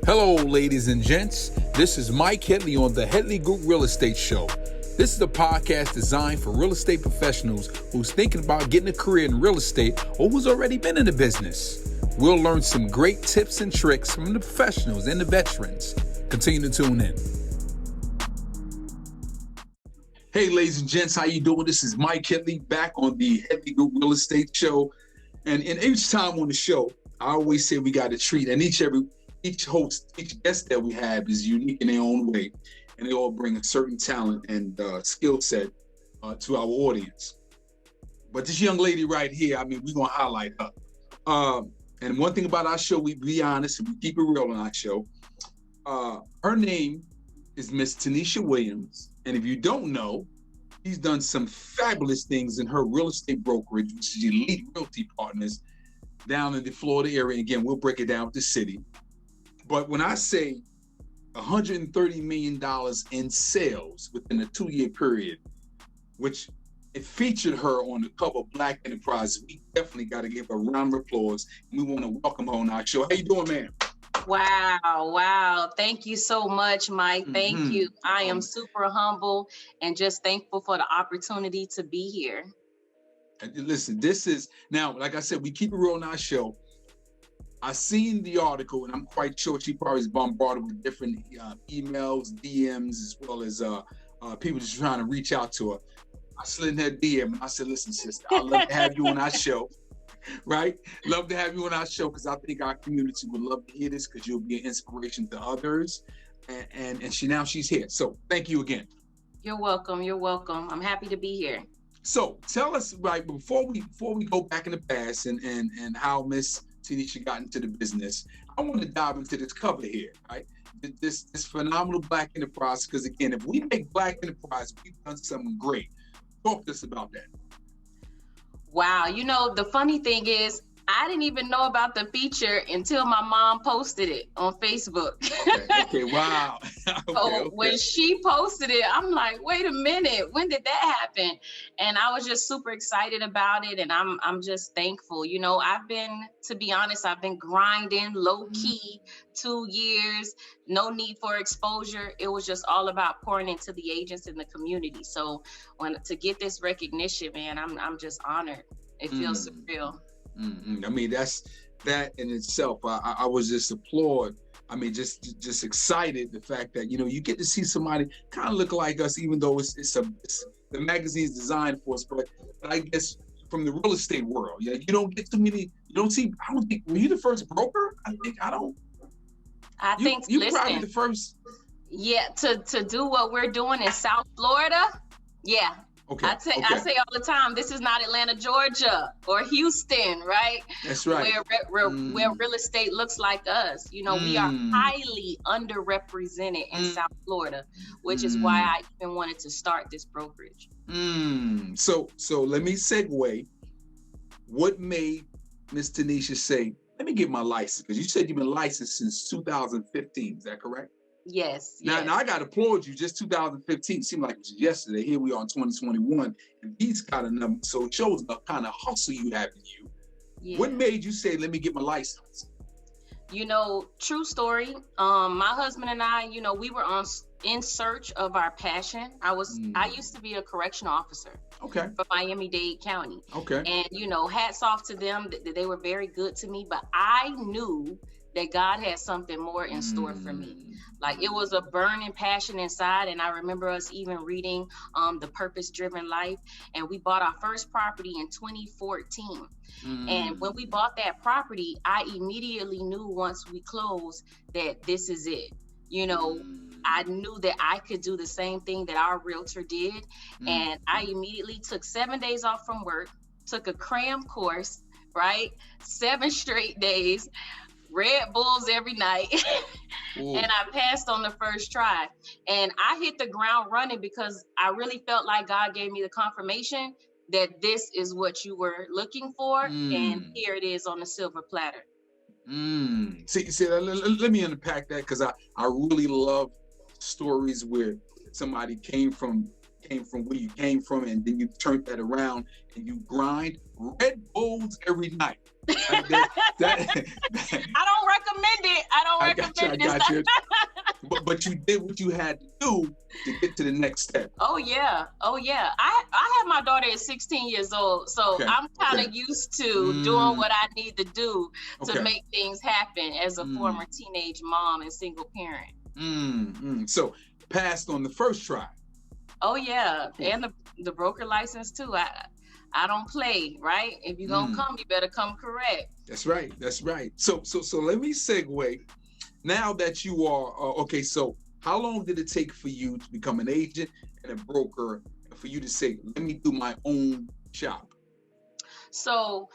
Hello, ladies and gents. This is Mike Headley on the Headley Group Real Estate Show. This is a podcast designed for real estate professionals who's thinking about getting a career in real estate or who's already been in the business. We'll learn some great tips and tricks from the professionals and the veterans. Continue to tune in. Hey, ladies and gents, how you doing? This is Mike Headley back on the Headley Group Real Estate Show. And each time on the show, I always say we got a treat. And each guest that we have is unique in their own way, and they all bring a certain talent and skill set to our audience. But this young lady right here, we're gonna highlight her. And one thing about our show, we be honest and we keep it real on our show. Her name is Miss Tenisha Williams, and if you don't know, she's done some fabulous things in her real estate brokerage, which is Elite Realty Partners, down in the Florida area. Again, we'll break it down with the city. But when I say $130 million in sales within a 2-year period, which it featured her on the cover of Black Enterprise, we definitely got to give her a round of applause. And we want to welcome her on our show. How you doing, ma'am? Wow. Thank you so much, Mike. Thank you. I am super humble and just thankful for the opportunity to be here. And listen, this is, now, like I said, we keep it real on our show. I seen the article, and I'm quite sure she probably is bombarded with different emails, DMs, as well as people just trying to reach out to her. I slid in her DM and I said, listen, sister, I'd love to have you on our show, right? Love to have you on our show because I think our community would love to hear this because you'll be an inspiration to others. And she's here. So thank you again. You're welcome. I'm happy to be here. So tell us, right, before we go back in the past and how Miss Tenisha got into the business, I want to dive into this cover here, right? This phenomenal Black Enterprise, because again, if we make Black Enterprise, we've done something great. Talk to us about that. Wow, the funny thing is, I didn't even know about the feature until my mom posted it on Facebook. Okay, wow. Okay. When she posted it, I'm like, wait a minute, when did that happen? And I was just super excited about it, and I'm just thankful. To be honest, I've been grinding low key 2 years, no need for exposure. It was just all about pouring into the agents in the community. So to get this recognition, man, I'm just honored. It feels surreal. That's that in itself. I was just applaud. Just excited the fact that you get to see somebody kind of look like us, even though it's the magazine's designed for us. But I guess from the real estate world, you don't get too many. You don't see. I don't think were you the first broker? I think. You probably the first. Yeah, to do what we're doing in South Florida. Yeah. Okay. I say all the time, this is not Atlanta, Georgia, or Houston, right? That's right. Where real estate looks like us. We are highly underrepresented in South Florida, which is why I even wanted to start this brokerage. So let me segue. What made Miss Tenisha say, let me get my license? Because you said you've been licensed since 2015. Is that correct? Yes. Now I got to applaud you. Just 2015 seemed like it was yesterday. Here we are in 2021, and these kind of numbers. So it shows the kind of hustle you have in you. Yeah. What made you say, "Let me get my license"? True story. My husband and I, we were in search of our passion. I used to be a correctional officer. Okay. For Miami-Dade County. Okay. And hats off to them. They were very good to me, but I knew that God had something more in store for me. Like it was a burning passion inside. And I remember us even reading The Purpose Driven Life. And we bought our first property in 2014. And when we bought that property, I immediately knew once we closed that this is it. I knew that I could do the same thing that our realtor did. And I immediately took 7 days off from work, took a cram course, right? 7 straight days. Red Bulls every night. And I passed on the first try. And I hit the ground running because I really felt like God gave me the confirmation that this is what you were looking for. And here it is on a silver platter. See, let me unpack that because I really love stories where somebody came from came from where you came from, and then you turned that around and you grind Red Bulls every night. I don't recommend it. I got you. But you did what you had to do to get to the next step. Oh yeah. I had my daughter at 16 years old, so I'm kind of used to doing what I need to do to make things happen as a former teenage mom and single parent. So passed on the first try. Oh yeah, and the broker license too. I don't play, right? If you're gonna come, you better come correct. That's right. So let me segue. Now that you are so how long did it take for you to become an agent and a broker, and for you to say, let me do my own shop? So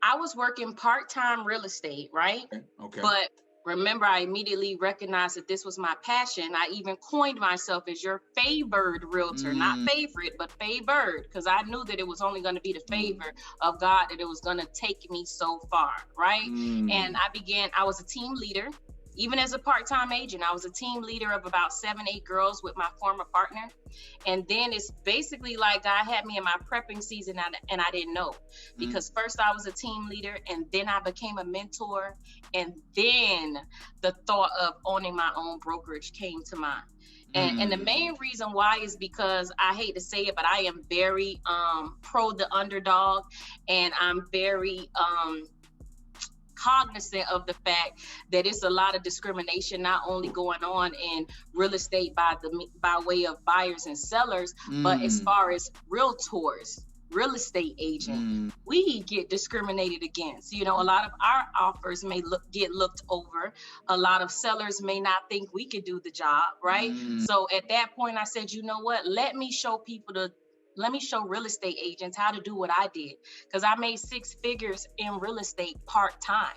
I was working part-time real estate, right? Okay. But remember, I immediately recognized that this was my passion. I even coined myself as your favored realtor, not favorite, but favored, because I knew that it was only going to be the favor of God, that it was going to take me so far, right? And I was a team leader. Even as a part-time agent, I was a team leader of about 7-8 girls with my former partner. And then it's basically like God had me in my prepping season, and I didn't know. Because first I was a team leader, and then I became a mentor. And then the thought of owning my own brokerage came to mind. And the main reason why is because, I hate to say it, but I am very pro the underdog, and I'm very cognizant of the fact that it's a lot of discrimination not only going on in real estate by way of buyers and sellers, but as far as realtors, real estate agents, we get discriminated against. You know, a lot of our offers may get looked over. A lot of sellers may not think we could do the job, right? So at that point, I said, you know what? Let me show real estate agents how to do what I did, because I made 6 figures in real estate part-time.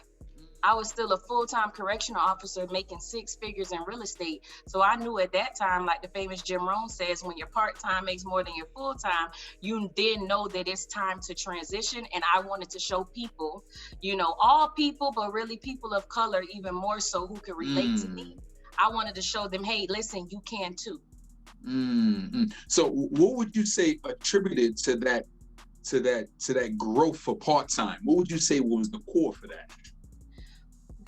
I was still a full-time correctional officer making 6 figures in real estate. So I knew at that time, like the famous Jim Rohn says, when your part-time makes more than your full-time, you then know that it's time to transition. And I wanted to show people, you know, all people, but really people of color, even more so, who could relate to me. I wanted to show them, hey, listen, you can too. So what would you say attributed to that growth for part-time? What would you say was the core for that?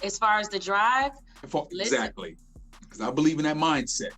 As far as the drive? Exactly. Because I believe in that mindset.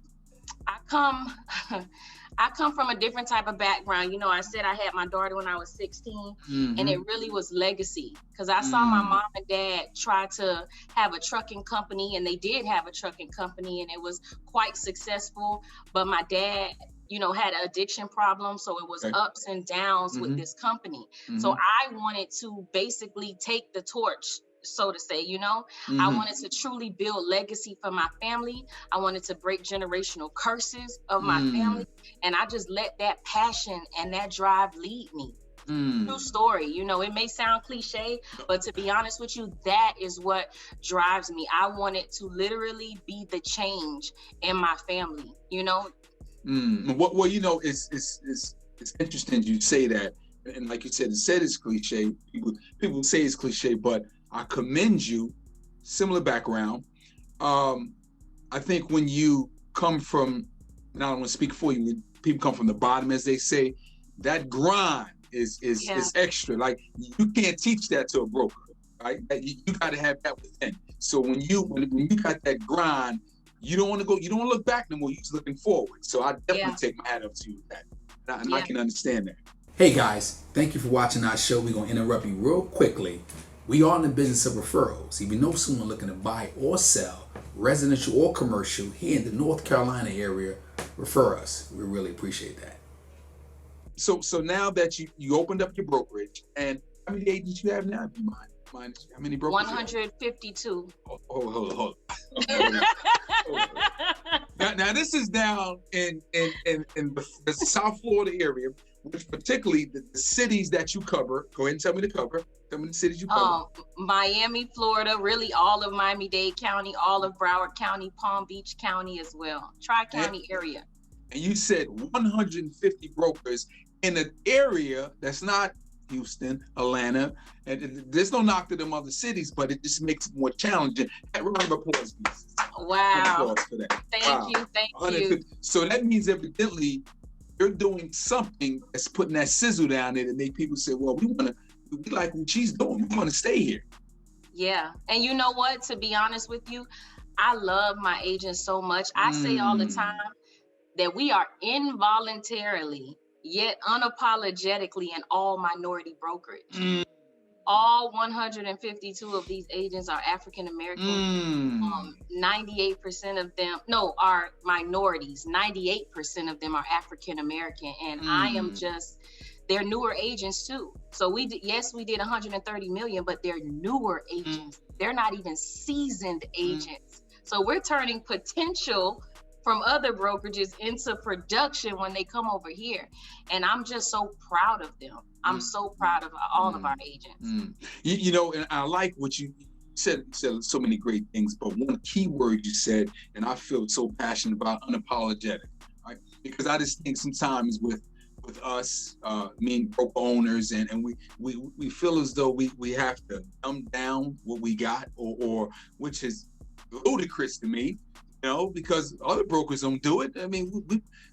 I come from a different type of background. You know, I said I had my daughter when I was 16, and it really was legacy, because I saw my mom and dad try to have a trucking company, and they did have a trucking company, and it was quite successful. But my dad, you know, had an addiction problem, so it was ups and downs with this company. So I wanted to basically take the torch, so to say, you know. I wanted to truly build legacy for my family. I wanted to break generational curses of my family, and I just let that passion and that drive lead me. True story. You know, it may sound cliche, but to be honest with you, that is what drives me. I wanted to literally be the change in my family, you know. Well, you know, it's interesting you say that, and like you said it's cliche. People say it's cliche, but I commend you. Similar background. I think when you come from, and I don't want to speak for you, when people come from the bottom, as they say, that grind is extra. Like, you can't teach that to a broker, right? You got to have that within. So when you got that grind, you don't want to look back no more. You're just looking forward. So I definitely take my hat up to you with that. And I can understand that. Hey guys, thank you for watching our show. We're going to interrupt you real quickly. We are in the business of referrals. If you know someone looking to buy or sell, residential or commercial, here in the North Carolina area, refer us. We really appreciate that. So now that you opened up your brokerage, and how many agents you have now? Do you mind how many brokers? 152. Hold on. Now this is down in the South Florida area, which particularly the cities that you cover. Go ahead and tell me the cities you cover. Miami, Florida, really all of Miami-Dade County, all of Broward County, Palm Beach County as well. Tri-County area. And you said 150 brokers in an area that's not Houston, Atlanta, and there's no knock to them other cities, but it just makes it more challenging. Round of applause, please. Wow. For that. Thank you. So that means evidently you're doing something that's putting that sizzle down there to make people say, well, we like what she's doing. We want to stay here. Yeah. And you know what? To be honest with you, I love my agents so much. I say all the time that we are involuntarily, yet unapologetically in all minority brokerage. All 152 of these agents are African American. 98% of them, are minorities. 98% of them are African American. And I am they're newer agents too. So we did 130 million, but they're newer agents. They're not even seasoned agents. So we're turning potential from other brokerages into production when they come over here. And I'm just so proud of them. I'm so proud of all of our agents. You know, and I like what you said so many great things, but one key word you said, and I feel so passionate about, unapologetic, right? Because I just think sometimes with us, being broker owners, and we feel as though we have to dumb down what we got, or which is ludicrous to me, you know, because other brokers don't do it. I mean,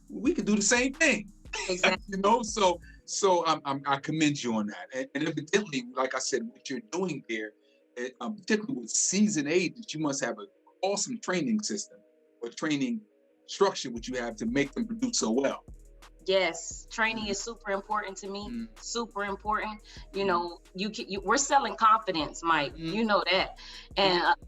we can do the same thing. Exactly. You know, so I commend you on that. And evidently, like I said, what you're doing there, particularly with seasoned agents, you must have an awesome training system or training structure which you have to make them produce so well. Yes, training is super important to me. Super important. You know, we're selling confidence, Mike. You know that.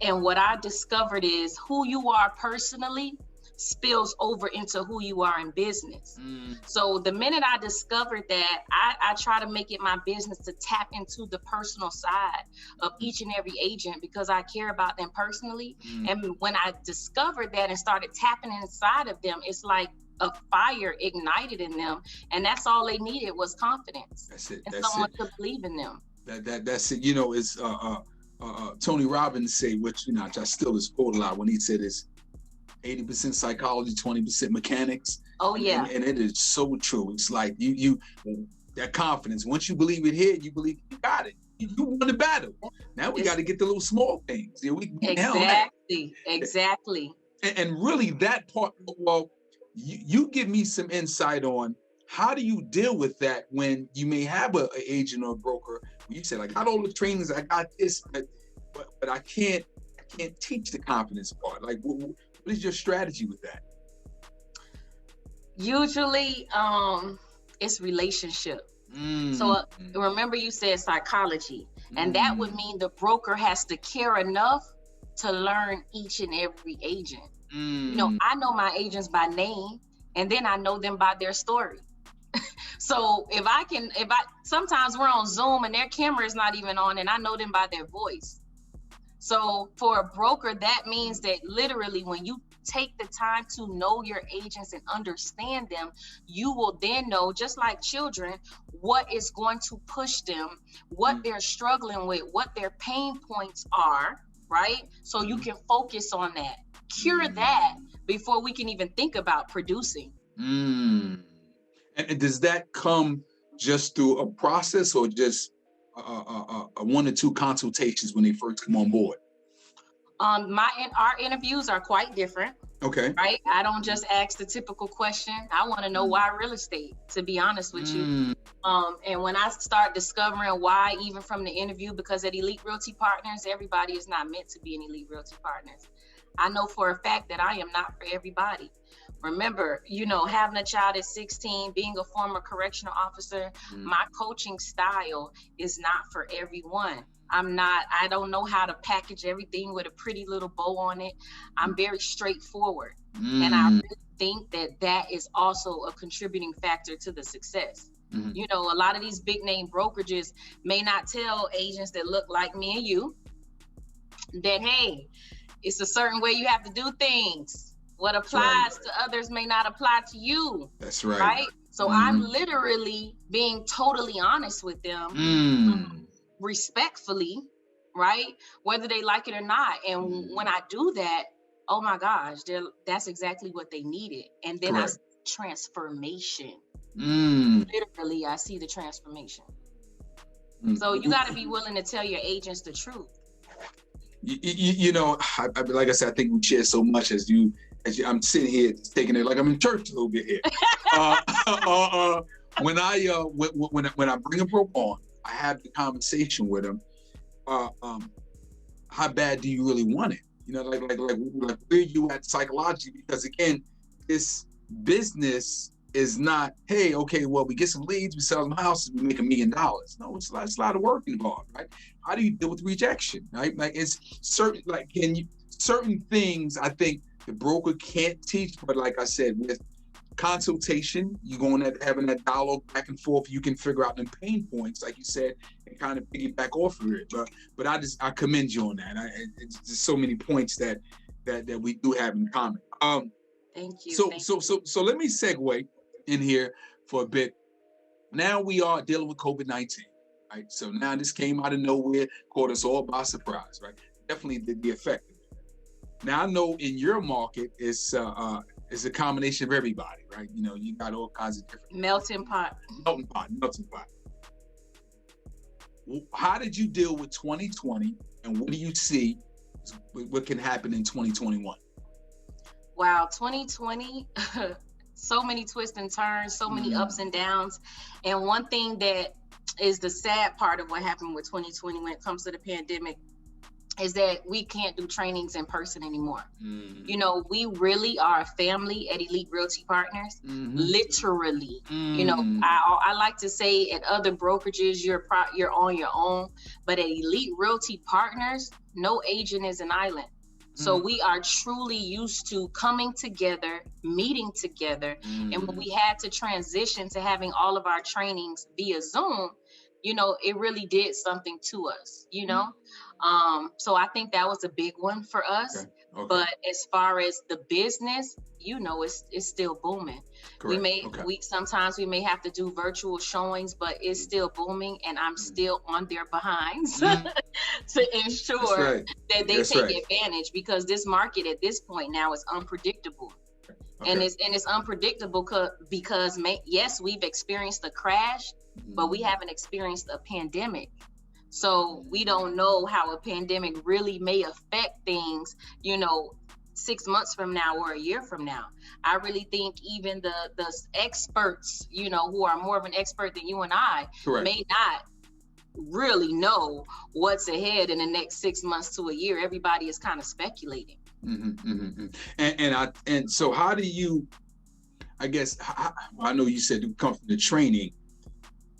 And what I discovered is who you are personally spills over into who you are in business. So the minute I discovered that, I try to make it my business to tap into the personal side of each and every agent because I care about them personally. And when I discovered that and started tapping inside of them, it's like a fire ignited in them, and that's all they needed was confidence. That's it. And That's someone it. to believe in them. That's it. You know, it's Tony Robbins say, which, you know, I still is quote a lot when he said it's 80% psychology, 20% mechanics. Oh yeah. And it is so true. It's like you that confidence. Once you believe it here, you believe you got it. You won the battle. Now we got to get the little small things. You know, Exactly. And really that part, well, you give me some insight on how do you deal with that when you may have an agent or a broker. You said, I got all the trainings, I got this, but I can't teach the confidence part. Like, what is your strategy with that? Usually, it's relationship. So remember you said psychology, and that would mean the broker has to care enough to learn each and every agent. You know, I know my agents by name, and then I know them by their story. So if I sometimes we're on Zoom and their camera is not even on, and I know them by their voice. So for a broker, that means that literally when you take the time to know your agents and understand them, you will then know, just like children, what is going to push them, what they're struggling with, what their pain points are, right? So you can focus on that. Cure that before we can even think about producing. And does that come just through a process or just a 1 or 2 consultations when they first come on board? Our interviews are quite different. Okay. Right? I don't just ask the typical question. I want to know why real estate, to be honest with you. And when I start discovering why, even from the interview, because at Elite Realty Partners, everybody is not meant to be an Elite Realty Partners. I know for a fact that I am not for everybody. Remember, you know, having a child at 16, being a former correctional officer, my coaching style is not for everyone. I don't know how to package everything with a pretty little bow on it. I'm very straightforward. And I really think that is also a contributing factor to the success. You know, a lot of these big name brokerages may not tell agents that look like me and you that, hey, it's a certain way you have to do things. What applies to others may not apply to you. That's right. Right? So I'm literally being totally honest with them, respectfully, right? Whether they like it or not. And when I do that, oh my gosh, that's exactly what they needed. And then I see transformation. Literally, I see the transformation. So you got to be willing to tell your agents the truth. You know, like I said, I think we share so much as I'm sitting here taking it like I'm in church a little bit here. When I bring a broker on, I have the conversation with him. How bad do you really want it? You know, like where you at psychologically? Because again, this business is not, hey, okay, well, we get some leads, we sell some houses, we make $1 million. No, it's a lot of work involved, right? How do you deal with rejection, right? Like it's certain, like certain things I think the broker can't teach, but like I said, with consultation, you're going at having that dialogue back and forth, you can figure out them pain points, like you said, and kind of piggyback off of it. But I commend you on that. It's just so many points that we do have in common. Thank you. So let me segue in here for a bit. Now we are dealing with COVID-19, right? So now this came out of nowhere, caught us all by surprise, right? Definitely did the effect. Now I know in your market it's a combination of everybody, right? You know, you got all kinds of different melting pot. How did you deal with 2020, and what do you see what can happen in 2021? Wow, 2020, so many twists and turns, so many ups and downs. And one thing that is the sad part of what happened with 2020 when it comes to the pandemic is that we can't do trainings in person anymore. You know, we really are a family at Elite Realty Partners, literally. You know, I like to say at other brokerages, you're on your own, but at Elite Realty Partners, no agent is an island. So we are truly used to coming together, meeting together. And when we had to transition to having all of our trainings via Zoom, you know, it really did something to us, you know? So I think that was a big one for us. Okay. But as far as the business, you know, it's still booming. Correct. Sometimes we may have to do virtual showings, but it's still booming, and I'm still on their behinds to ensure that they take advantage, because this market at this point now is unpredictable. Okay. And it's unpredictable because yes, we've experienced a crash, but we haven't experienced a pandemic. So we don't know how a pandemic really may affect things, you know, 6 months from now or a year from now. I really think even the experts, you know, who are more of an expert than you and I, may not really know what's ahead in the next 6 months to a year. Everybody is kind of speculating. And so how do you, I guess, I know you said it comes from the training,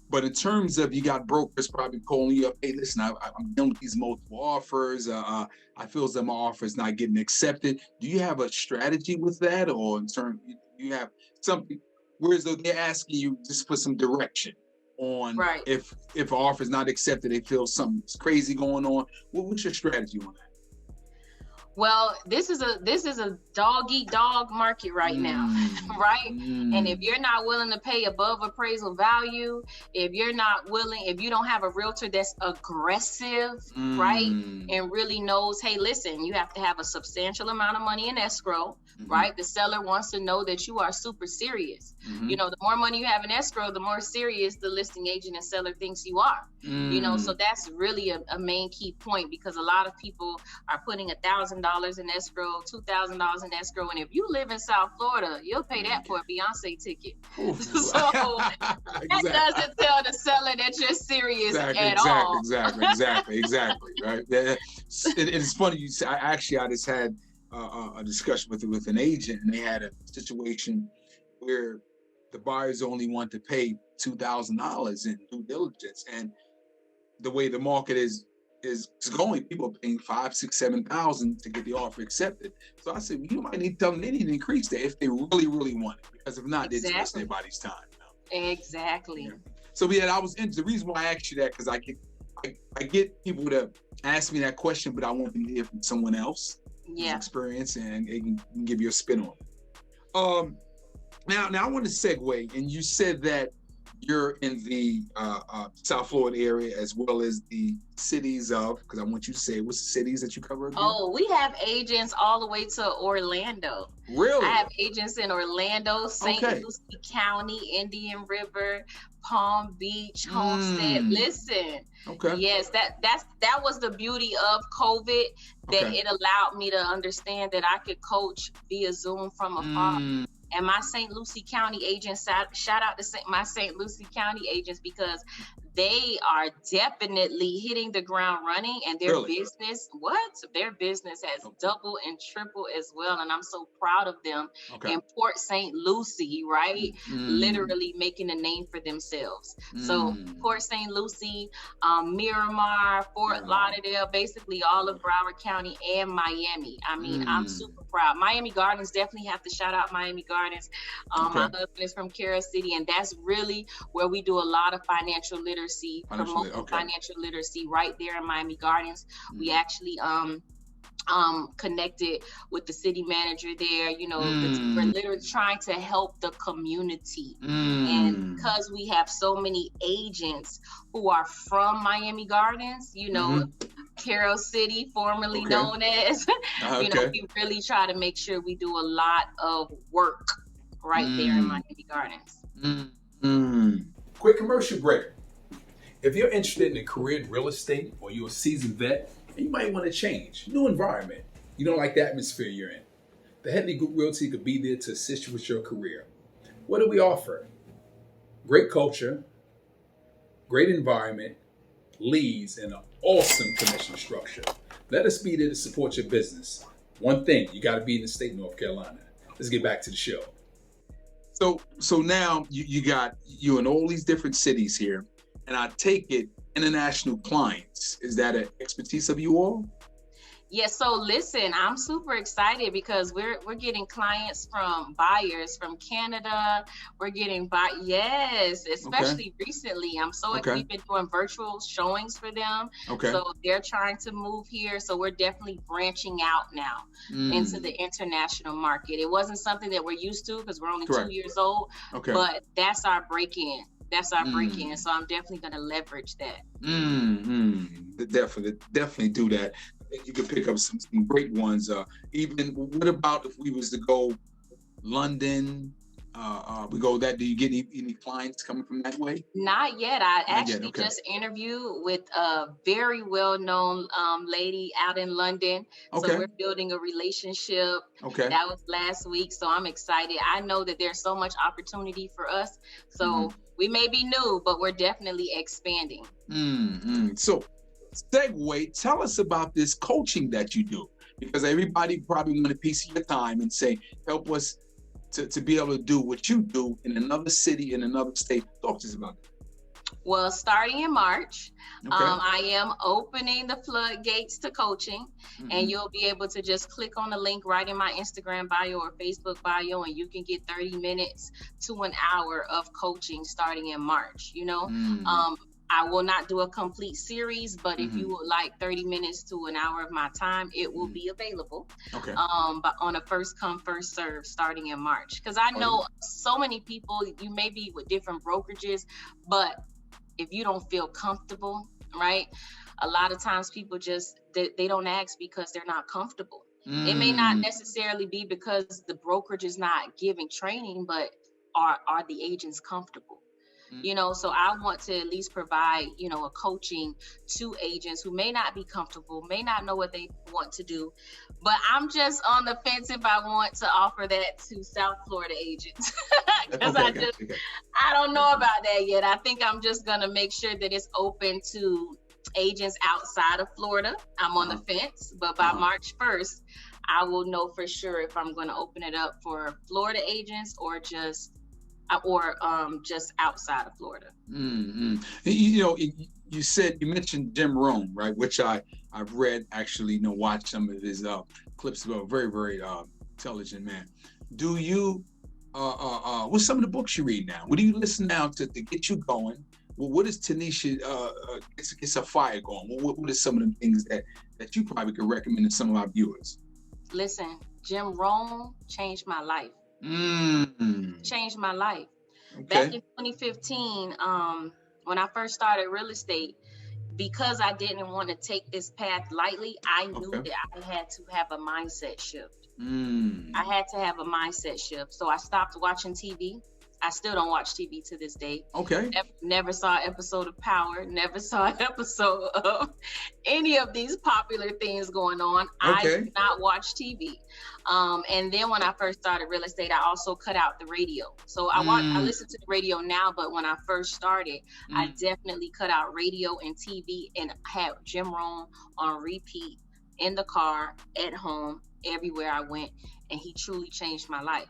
but in terms of, you got brokers probably calling you up, hey, listen, I'm dealing with these multiple offers. I feel as though my offer is not getting accepted. Do you have a strategy with that, or in terms, you have something, whereas though they're asking you just for some direction on if an offer is not accepted, they feel something's crazy going on. What's your strategy on that? Well, this is a dog-eat-dog market right now, right? And if you're not willing to pay above appraisal value, if you don't have a realtor that's aggressive, right, and really knows, hey, listen, you have to have a substantial amount of money in escrow, right? The seller wants to know that you are super serious. You know, the more money you have in escrow, the more serious the listing agent and seller thinks you are. You know, so that's really a main key point, because a lot of people are putting $1,000 in escrow, $2,000 in escrow, and if you live in South Florida, you'll pay that for a Beyonce ticket. So that doesn't tell the seller that you're serious at all. Exactly. Right. It's funny you say. I just had a discussion with an agent, and they had a situation where the buyers only want to pay $2,000 in due diligence, and the way the market is going, people are paying $5,000, $6,000, $7,000 to get the offer accepted. So I said, you might need to tell them they need to increase that if they really, really want it, because if not, they're just wasting everybody's time. Exactly. Yeah. So yeah, the reason why I asked you that, because I get people to ask me that question, but I want them to hear from someone else, experience, and they can give you a spin on it. Now I want to segue, and you said that you're in the South Florida area as well as the cities of, because I want you to say what's the cities that you cover again? Oh, we have agents all the way to Orlando. Really? I have agents in Orlando, St. Lucie County, Indian River, Palm Beach, Homestead. Listen, yes, that was the beauty of COVID, that it allowed me to understand that I could coach via Zoom from afar. And my St. Lucie County agents, shout out to my St. Lucie County agents, because they are definitely hitting the ground running, and their business has doubled and tripled as well. And I'm so proud of them in Port St. Lucie, right? Literally making a name for themselves. So Port St. Lucie, Miramar, Fort Lauderdale, basically all of Broward County and Miami. I mean, I'm super proud. Miami Gardens, definitely have to shout out Miami Gardens. My husband is from Carol City, and that's really where we do a lot of financial literacy, promoting financial literacy right there in Miami Gardens. We actually connected with the city manager there. You know, we're literally trying to help the community. And because we have so many agents who are from Miami Gardens, you know, Carol City, formerly known as, you know, we really try to make sure we do a lot of work right there in Miami Gardens. Quick commercial break. If you're interested in a career in real estate, or you're a seasoned vet, and you might want to change, new environment, you don't like the atmosphere you're in, the Headley Group Realty could be there to assist you with your career. What do we offer? Great culture, great environment, leads, and an awesome commission structure. Let us be there to support your business. One thing, you got to be in the state of North Carolina. Let's get back to the show. So now you're in all these different cities here, and I take it international clients. Is that an expertise of you all? Yes. So listen, I'm super excited because we're getting clients from buyers from Canada. We're getting especially recently. We've been doing virtual showings for them. So they're trying to move here. So we're definitely branching out now into the international market. It wasn't something that we're used to because we're only 2 years old, but that's our break-in. So I'm definitely going to leverage that. Definitely do that. You could pick up some great ones. Even what about if we was to go London? We go that. Do you get any clients coming from that way? Not yet. I actually just interviewed with a very well-known lady out in London. So we're building a relationship. That was last week. So I'm excited. I know that there's so much opportunity for us. So we may be new, but we're definitely expanding. So segue, tell us about this coaching that you do, because everybody probably want a piece of your time and say, help us to be able to do what you do in another city, in another state. Talk to us about that. Well, starting in March, I am opening the floodgates to coaching, and you'll be able to just click on the link right in my Instagram bio or Facebook bio, and you can get 30 minutes to an hour of coaching starting in March. You know, I will not do a complete series, but if you would like 30 minutes to an hour of my time, it will be available. But on a first come, first serve starting in March. Because I know so many people, you may be with different brokerages, but if you don't feel comfortable, right? A lot of times people just, they don't ask because they're not comfortable. It may not necessarily be because the brokerage is not giving training, but are the agents comfortable? You know, so I want to at least provide, you know, a coaching to agents who may not be comfortable, may not know what they want to do, but I'm just on the fence if I want to offer that to South Florida agents because I don't know about that yet. I think I'm just going to make sure that it's open to agents outside of Florida. I'm on the fence, but by March 1st, I will know for sure if I'm going to open it up for Florida agents or just outside of Florida. You know, you mentioned Jim Rohn, right? Which I've read, actually, you know, watched some of his clips. About very, very intelligent man. Do you what's some of the books you read now? What do you listen now to get you going? Well, what is Tenisha gets a fire going? What are some of the things that you probably could recommend to some of our viewers? Listen, Jim Rohn changed my life. Changed my life. Back in 2015, when I first started real estate, because I didn't want to take this path lightly, I knew that I had to have a mindset shift. I had to have a mindset shift. So I stopped watching TV. I still don't watch TV to this day. Okay. Never saw an episode of Power. Never saw an episode of any of these popular things going on. I do not watch TV. And then when I first started real estate, I also cut out the radio. So I listen to the radio now, but when I first started, I definitely cut out radio and TV and had Jim Rohn on repeat in the car, at home, everywhere I went. And he truly changed my life.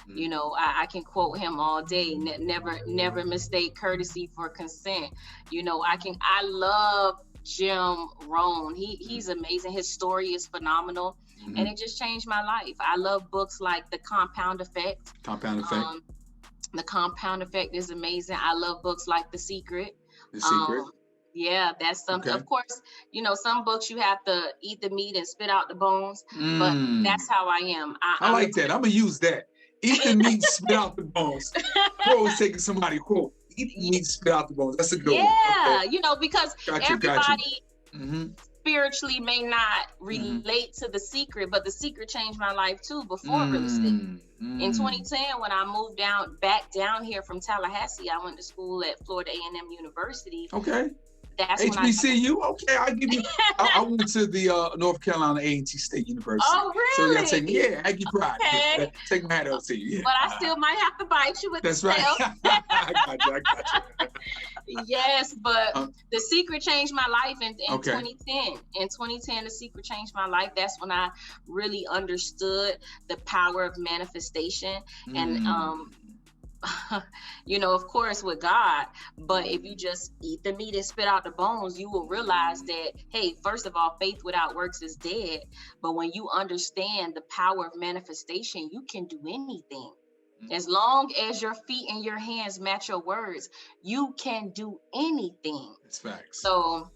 You know, I can quote him all day. Never mistake courtesy for consent. You know, I love Jim Rohn. He's amazing. His story is phenomenal, and it just changed my life. I love books like The Compound Effect. The Compound Effect is amazing. I love books like The Secret. The Secret. Yeah, that's something. Of course, you know, some books you have to eat the meat and spit out the bones, but that's how I am. I like that. I'm gonna use that. Eat the meat, spit out the bones. Bro was taking somebody quote. Eat the meat, spit out the bones. That's a good one. Yeah, you know, because everybody spiritually may not relate to The Secret, but The Secret changed my life too before real estate. In 2010, when I moved back down here from Tallahassee, I went to school at Florida A&M University. Okay. That's HBCU? Okay, I give you. I went to the North Carolina A&T State University. Oh, really? So yeah, I give pride. Okay. Take my hat off to you. Yeah. But I still might have to bite you with That's the tail. right. I got you. Yes, but The Secret changed my life in 2010. In 2010, The Secret changed my life. That's when I really understood the power of manifestation and you know, of course, with God. But if you just eat the meat and spit out the bones, you will realize that, hey, first of all, faith without works is dead. But when you understand the power of manifestation, you can do anything. As long as your feet and your hands match your words, you can do anything. That's facts. So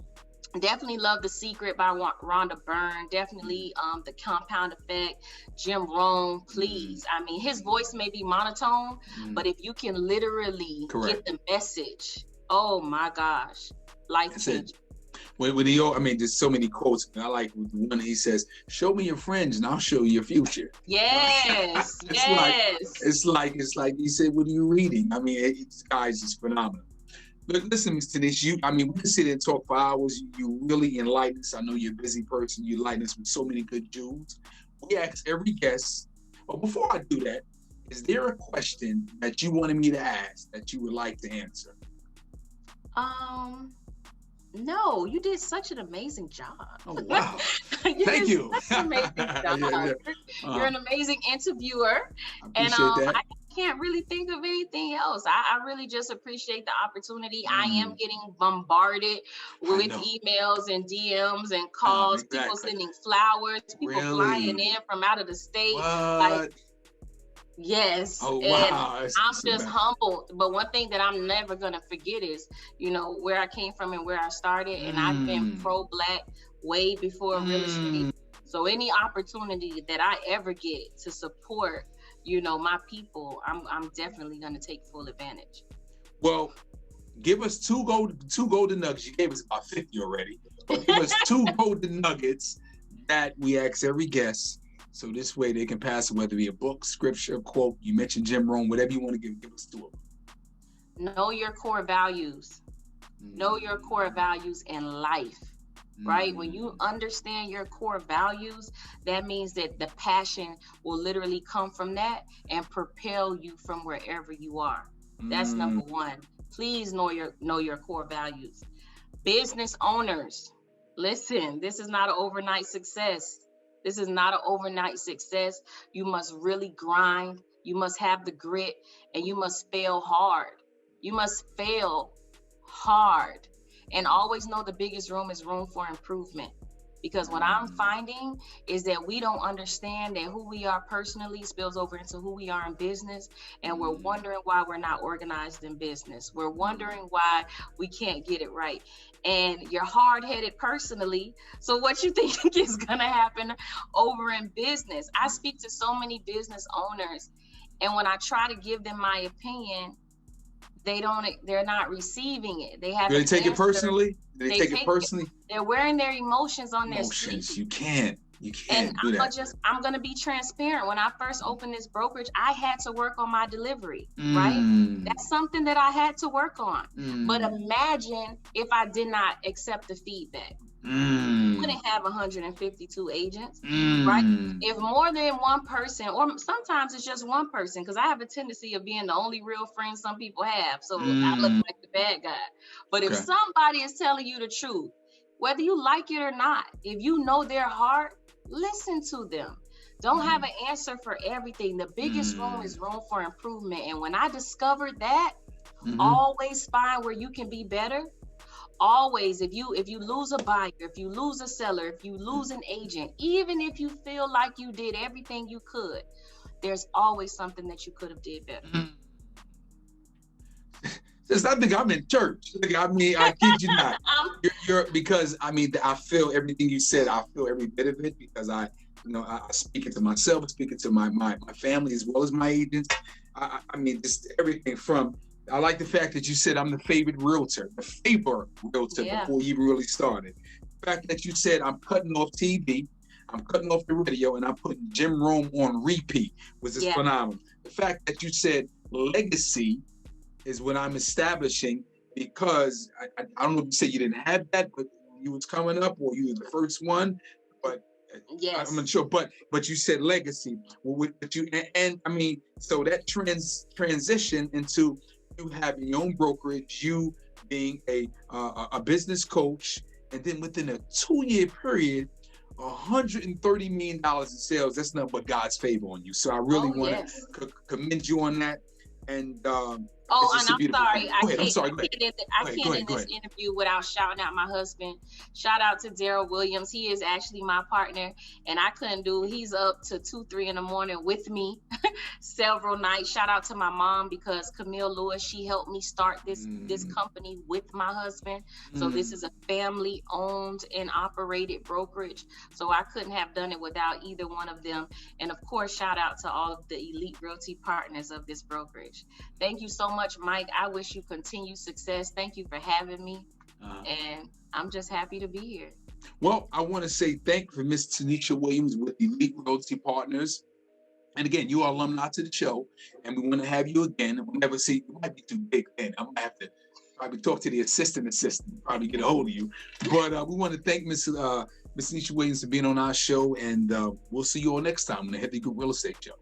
definitely love The Secret by Rhonda Byrne. Definitely The Compound Effect, Jim Rohn, please. I mean, his voice may be monotone, but if you can literally get the message, oh my gosh, life changing. When he, I mean, there's so many quotes. I like the one he says, "Show me your friends, and I'll show you your future." Yes, It's like he said, "What are you reading?" I mean, this guy's just phenomenal. Look, listen, Ms. Tenisha, I mean, we can sit here and talk for hours. You really enlighten us. I know you're a busy person. You enlighten us with so many good jewels. We ask every guest, but before I do that, is there a question that you wanted me to ask that you would like to answer? No, you did such an amazing job. Oh, wow. Thank you. Such an amazing job. You're an amazing interviewer. I appreciate that. I can't really think of anything else. I really just appreciate the opportunity. I am getting bombarded with emails and DMs and calls, people sending flowers, people flying in from out of the state. Like, yes. Oh, wow. And I'm just humbled. But one thing that I'm never going to forget is, you know, where I came from and where I started. And I've been pro-Black way before real estate. So any opportunity that I ever get to support, you know, my people, I'm definitely going to take full advantage. Well, give us two golden nuggets. You gave us about 50 already. But give us 2 golden nuggets that we ask every guest. So this way they can pass it, whether it be a book, scripture, quote. You mentioned Jim Rohn, whatever you want to give us 2 of them. Know your core values. Know your core values in life. Right? When you understand your core values, that means that the passion will literally come from that and propel you from wherever you are. That's number 1. Please know your core values. Business owners, listen, this is not an overnight success. This is not an overnight success. You must really grind. You must have the grit, and you must fail hard. You must fail hard. And always know the biggest room is room for improvement. Because what I'm finding is that we don't understand that who we are personally spills over into who we are in business. And we're wondering why we're not organized in business. We're wondering why we can't get it right. And you're hard-headed personally. So what you think is going to happen over in business? I speak to so many business owners. And when I try to give them my opinion, they're not receiving it. They haven't Really take it answered. personally? They take it personally? They're wearing their emotions on their Emotions. sleeve. You can't And do that. I'm gonna be transparent. When I first opened this brokerage, I had to work on my delivery, right? That's something that I had to work on. But imagine if I did not accept the feedback. I wouldn't have 152 agents, right? If more than one person, or sometimes it's just one person, because I have a tendency of being the only real friend some people have, so I look like the bad guy. But if somebody is telling you the truth, whether you like it or not, if you know their heart, listen to them. Don't have an answer for everything. The biggest room is room for improvement. And when I discovered that, always find where you can be better. Always, if you lose a buyer, if you lose a seller, if you lose an agent, even if you feel like you did everything you could, there's always something that you could have did better. I think I'm in church. I mean, I kid you not. Because I mean, I feel everything you said. I feel every bit of it, because I speak it to myself, I speak it to my family as well as my agents. I mean, just everything from. I like the fact that you said I'm the favorite realtor before you even really started. The fact that you said I'm cutting off TV, I'm cutting off the radio, and I'm putting Jim Rome on repeat was just phenomenal. The fact that you said legacy is what I'm establishing, because I don't know if you said you didn't have that, but you was coming up, or you were the first one, but I'm not sure. But you said legacy. And I mean, so that transition into you having your own brokerage, you being a business coach, and then within a 2-year period, $130 million in sales. That's nothing but God's favor on you. So I really want to commend you on that. And and I'm sorry. I can't Go end this interview without shouting out my husband. Shout out to Daryl Williams. He is actually my partner, and I couldn't do it. He's up to 2-3 in the morning with me several nights. Shout out to my mom, because Camille Lewis, she helped me start this company with my husband. So this is a family owned and operated brokerage. So I couldn't have done it without either one of them. And of course, shout out to all of the Elite Realty Partners of this brokerage. Thank you so much, Mike. I wish you continued success. Thank you for having me. And I'm just happy to be here. Well, I want to say thank you for Miss Tenisha Williams with Elite Realty Partners. And again, you are alumni to the show, and we want to have you again. We'll never see, you might be too big then. I'm going to have to probably talk to the assistant, probably get a hold of you. But we want to thank Miss Tenisha Williams for being on our show, and we'll see you all next time on the Headley Group Real Estate Show.